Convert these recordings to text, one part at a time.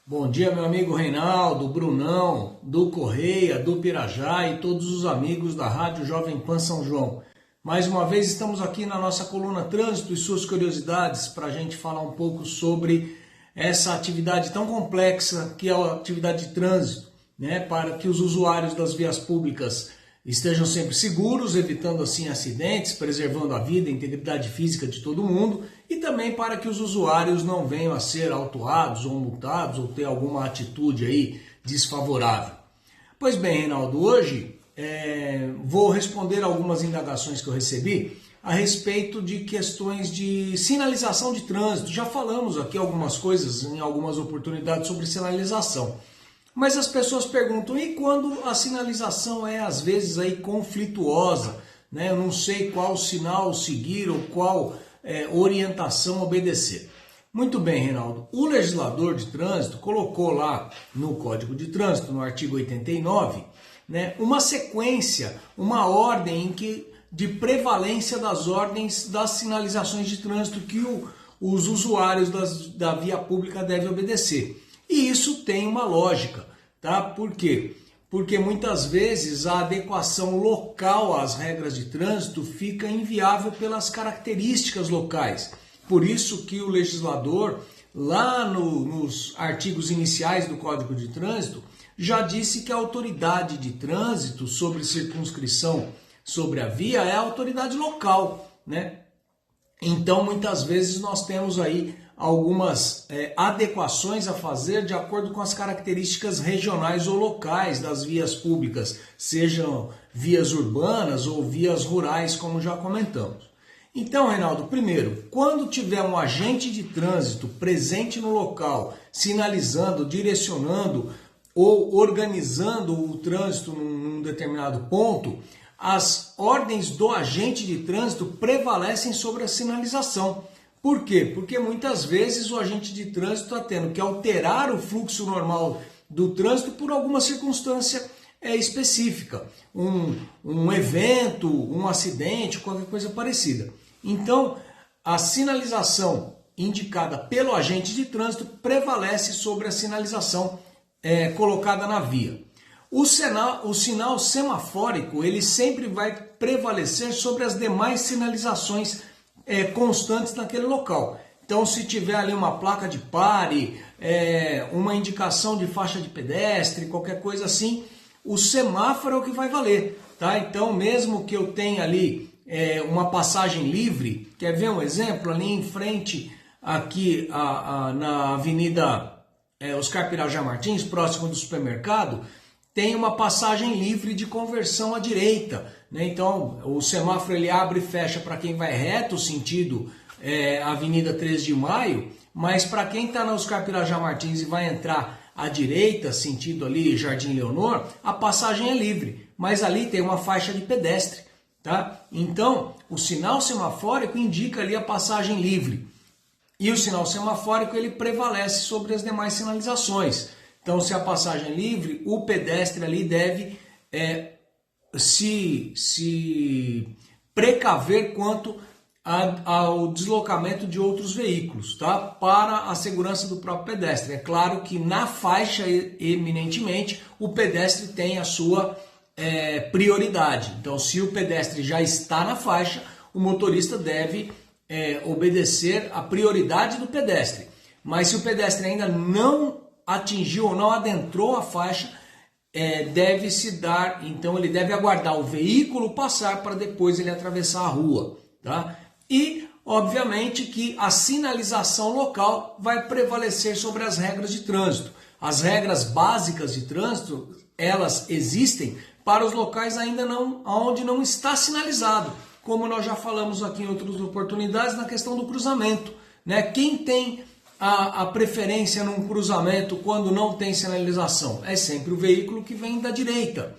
Bom dia, meu amigo Reinaldo, Brunão, do Correia, do Pirajá e todos os amigos da Rádio Jovem Pan São João. Mais uma vez estamos aqui na nossa coluna Trânsito e suas curiosidades para a gente falar um pouco sobre essa atividade tão complexa que é a atividade de trânsito, né? Para que os usuários das vias públicas estejam sempre seguros, evitando assim acidentes, preservando a vida e a integridade física de todo mundo e também para que os usuários não venham a ser autuados ou multados ou ter alguma atitude aí desfavorável. Pois bem, Reinaldo, hoje vou responder algumas indagações que eu recebi a respeito de questões de sinalização de trânsito. Já falamos aqui algumas coisas em algumas oportunidades sobre sinalização. Mas as pessoas perguntam, e quando a sinalização é às vezes aí conflituosa, né? Eu não sei qual sinal seguir ou qual orientação obedecer. Muito bem, Reinaldo. O legislador de trânsito colocou lá no Código de Trânsito, no artigo 89, né, uma sequência, uma ordem de prevalência das ordens das sinalizações de trânsito que os usuários da via pública devem obedecer. E isso tem uma lógica, tá? Por quê? Porque muitas vezes a adequação local às regras de trânsito fica inviável pelas características locais. Por isso que o legislador, lá nos artigos iniciais do Código de Trânsito, já disse que a autoridade de trânsito sobre circunscrição sobre a via é a autoridade local, né? Então, muitas vezes nós temos aí algumas adequações a fazer de acordo com as características regionais ou locais das vias públicas, sejam vias urbanas ou vias rurais, como já comentamos. Então, Reinaldo, primeiro, quando tiver um agente de trânsito presente no local, sinalizando, direcionando ou organizando o trânsito num determinado ponto, as ordens do agente de trânsito prevalecem sobre a sinalização. Por quê? Porque muitas vezes o agente de trânsito está tendo que alterar o fluxo normal do trânsito por alguma circunstância específica, um evento, um acidente, qualquer coisa parecida. Então, a sinalização indicada pelo agente de trânsito prevalece sobre a sinalização colocada na via. O sinal semafórico ele sempre vai prevalecer sobre as demais sinalizações constantes naquele local. Então, se tiver ali uma placa de pare, uma indicação de faixa de pedestre, qualquer coisa assim, o semáforo é o que vai valer, tá? Então, mesmo que eu tenha ali uma passagem livre, quer ver um exemplo? Ali em frente, aqui na Avenida Oscar Pirajá Martins, próximo do supermercado, tem uma passagem livre de conversão à direita, né? Então, o semáforo ele abre e fecha para quem vai reto, sentido Avenida 13 de Maio, mas para quem está na Oscar Pirajá Martins e vai entrar à direita, sentido ali Jardim Leonor, a passagem é livre, mas ali tem uma faixa de pedestre, tá? Então, o sinal semafórico indica ali a passagem livre e o sinal semafórico ele prevalece sobre as demais sinalizações. Então, se a passagem é livre, o pedestre ali deve se precaver quanto ao deslocamento de outros veículos, tá? Para a segurança do próprio pedestre. É claro que na faixa, eminentemente, o pedestre tem a sua prioridade. Então, se o pedestre já está na faixa, o motorista deve obedecer a prioridade do pedestre. Mas se o pedestre ainda não atingiu ou não adentrou a faixa, deve-se dar, então ele deve aguardar o veículo passar para depois ele atravessar a rua, tá? E, obviamente, que a sinalização local vai prevalecer sobre as regras de trânsito. As regras básicas de trânsito, elas existem para os locais ainda onde não está sinalizado, como nós já falamos aqui em outras oportunidades na questão do cruzamento, né? Quem tem a preferência num cruzamento quando não tem sinalização? É sempre o veículo que vem da direita,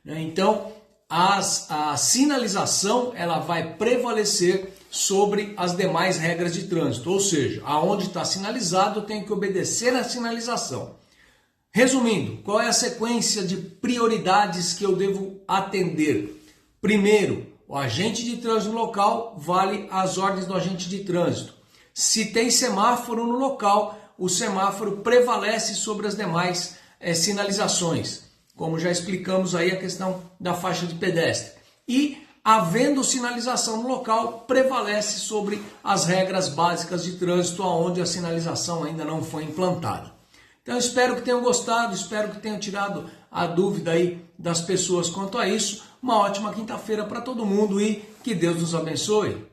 né? Então, a sinalização ela vai prevalecer sobre as demais regras de trânsito, ou seja, aonde está sinalizado eu tenho que obedecer a sinalização. Resumindo, qual é a sequência de prioridades que eu devo atender? Primeiro, o agente de trânsito local vale as ordens do agente de trânsito. Se tem semáforo no local, o semáforo prevalece sobre as demais sinalizações, como já explicamos aí a questão da faixa de pedestre. E, havendo sinalização no local, prevalece sobre as regras básicas de trânsito onde a sinalização ainda não foi implantada. Então, espero que tenham gostado, espero que tenham tirado a dúvida aí das pessoas quanto a isso. Uma ótima quinta-feira para todo mundo e que Deus nos abençoe.